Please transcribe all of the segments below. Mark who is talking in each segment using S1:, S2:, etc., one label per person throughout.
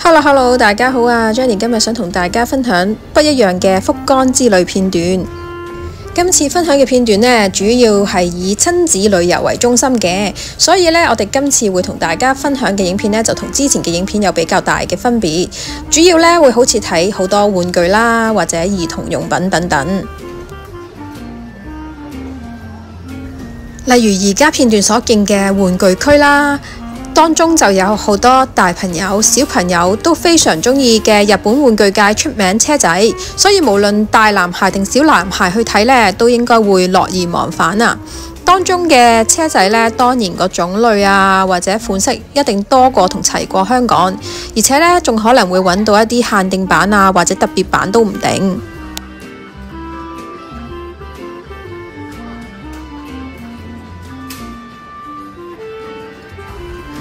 S1: Hello，大家好啊 ！Jenny 今日想同大家分享不一樣嘅福岡之旅片段。今次分享嘅片段呢，主要係以親子旅遊為中心嘅，所以呢，我哋今次會同大家分享嘅影片呢，就同之前嘅影片有比較大嘅分別。主要呢，會好似睇好多玩具啦，或者兒童用品等等。例如而家片段所見嘅玩具區啦。當中就有好多大朋友、小朋友都非常中意嘅日本玩具界出名車仔，所以無論大男孩定小男孩去睇呢，都應該會樂而忘返啊！當中嘅車仔呢，當然個種類啊或者款式一定多過同齊過香港，而且呢，仲可能會揾到一啲限定版啊或者特別版都唔定。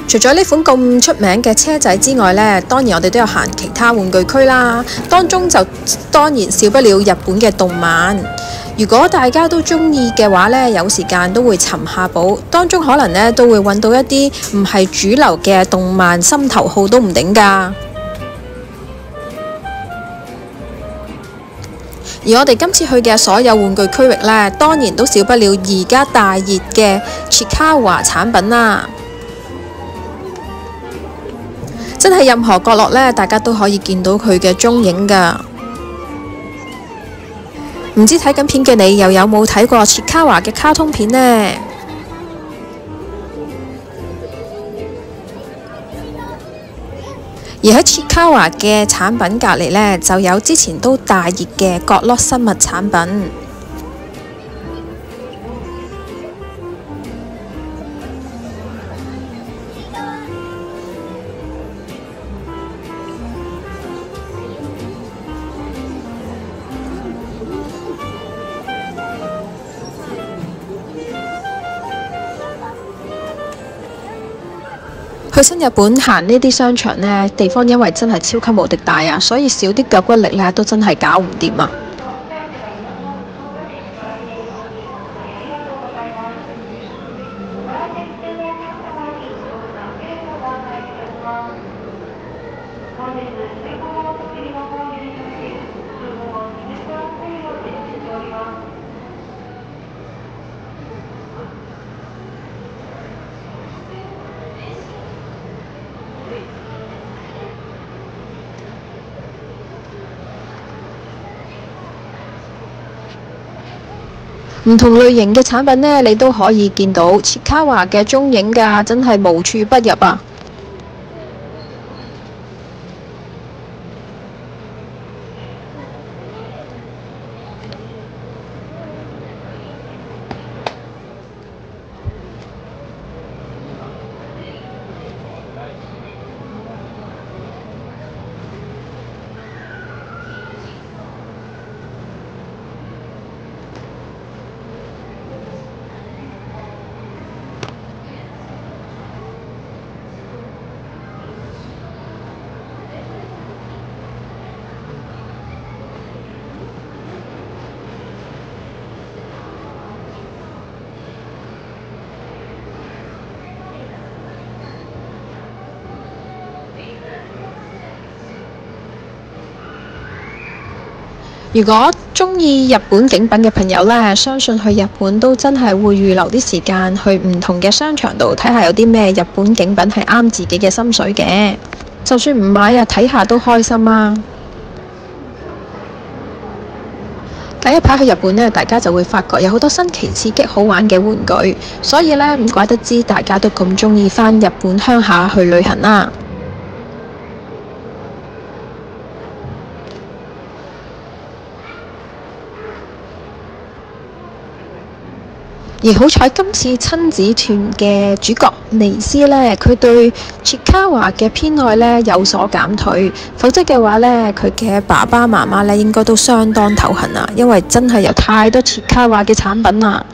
S1: 除咗呢款咁出名嘅車仔之外呢，當然我哋都有行其他玩具區啦。當中就當然少不了日本嘅動漫。如果大家都中意嘅話呢，有時間都會尋下寶，當中可能呢都會揾到一啲唔係主流嘅動漫心頭好都唔定㗎。而我哋今次去嘅所有玩具區域呢，當然都少不了而家大熱嘅 Chikawa 產品啦。真係任何角落呢，大家都可以見到佢嘅蹤影㗎。唔知睇緊片嘅你又有冇睇過 Chikawa 嘅卡通片呢？而喺 Chikawa 嘅產品隔離呢，就有之前都大熱嘅角落生物產品。去新日本行呢啲商場呢，地方因為真係超級無敵大啊，所以少啲腳骨力呢都真係搞唔掂啊！唔同類型嘅產品呢，你都可以見到Chikawa嘅蹤影㗎，真係無處不入啊！如果中意日本景品嘅朋友呢，相信去日本都真係會預留啲時間去唔同嘅商場度睇下有啲咩日本景品係啱自己嘅心水嘅。就算唔買啊，睇下都開心啊！第一排去日本呢，大家就會發覺有好多新奇刺激好玩嘅玩具，所以呢，唔怪得知大家都咁中意返日本鄉下去旅行啦。而好彩今次親子團嘅主角尼斯呢，佢對 Chikawa 嘅偏愛呢有所減退，否則嘅話呢，佢嘅爸爸媽媽呢應該都相當頭痕啊，因為真係有太多 Chikawa 嘅產品啦。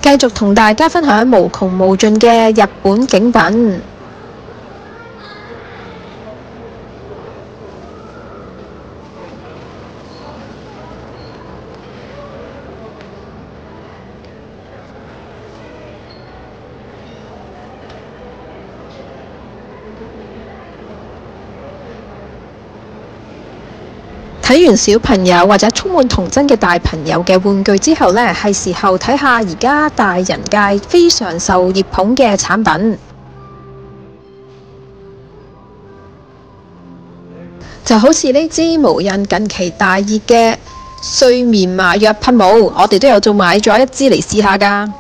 S1: 繼續同大家分享無窮無盡嘅日本景品。睇完小朋友或者充滿童真嘅大朋友嘅玩具之後呢，係時候睇下而家大人界非常受熱捧嘅產品，就好似呢支無印近期大熱嘅睡眠麻藥噴霧，我哋都有做買咗一支嚟試下㗎。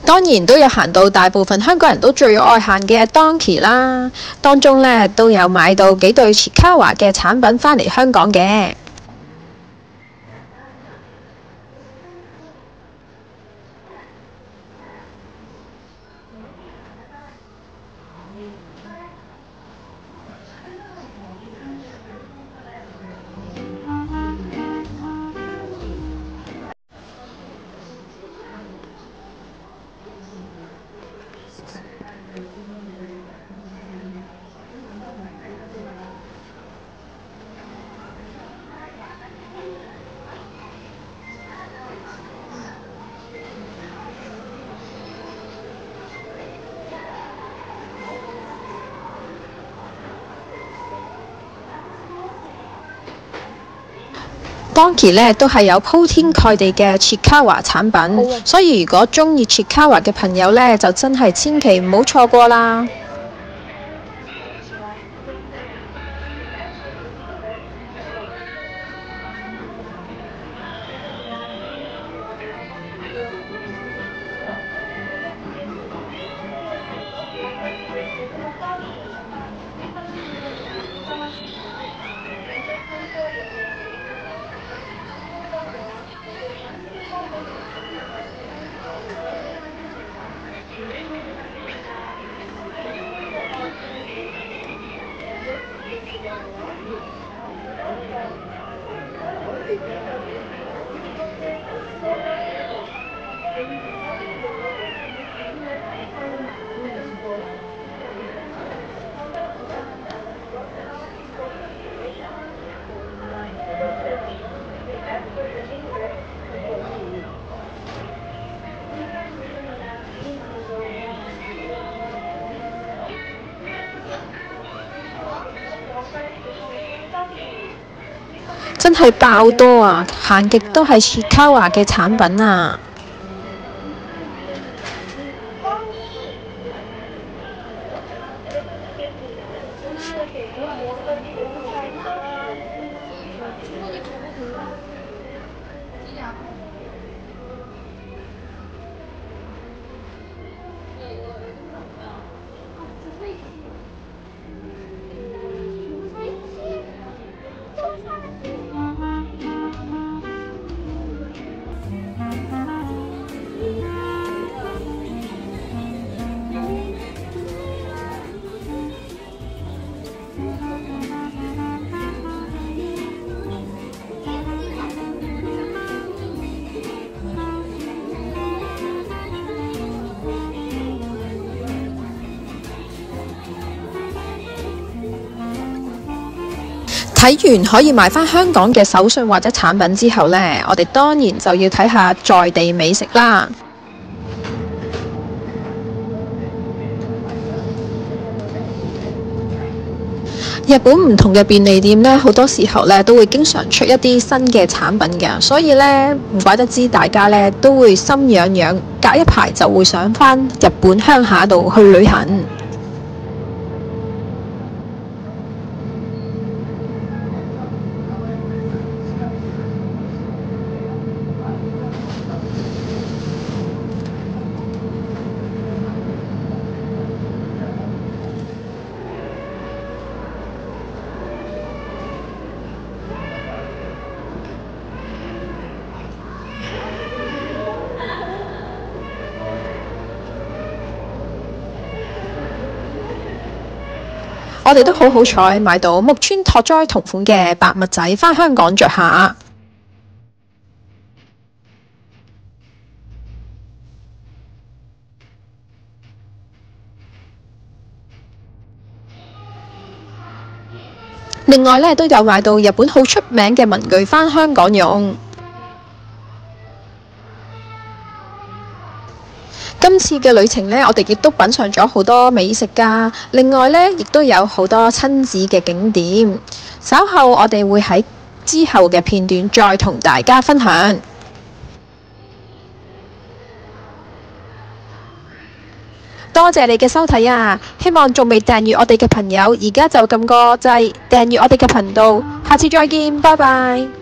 S1: 當然都有行到大部分香港人都最愛行嘅 Donkey 啦，當中呢都有買到幾對 Chiikawa 嘅產品返嚟香港嘅。Donkey 呢都係有鋪天蓋地嘅 Chiikawa 產品，所以如果鍾意 Chiikawa 嘅朋友呢，就真係千祈唔好錯過啦！真係爆多啊！行極都係 Chiikawa 嘅產品啊！睇完可以買返香港嘅手信或者產品之後呢，我哋當然就要睇下在地美食啦。日本唔同嘅便利店呢，好多時候呢都會經常出一啲新嘅產品嘅，所以呢唔怪得知大家呢都會心癢癢，隔一排就會想返日本鄉下度去旅行。我哋都好好彩買到木村拓哉同款嘅白襪仔返香港着下。另外咧都有買到日本好出名嘅文具返香港用。今次嘅旅程呢，我哋亦都品嚐咗好多美食㗎。另外呢，亦都有好多親子嘅景點。稍後我哋會喺之後嘅片段再同大家分享。多謝你嘅收睇啊！希望仲未訂閱我哋嘅朋友，而家就撳個掣訂閱我哋嘅頻道。下次再見，拜拜。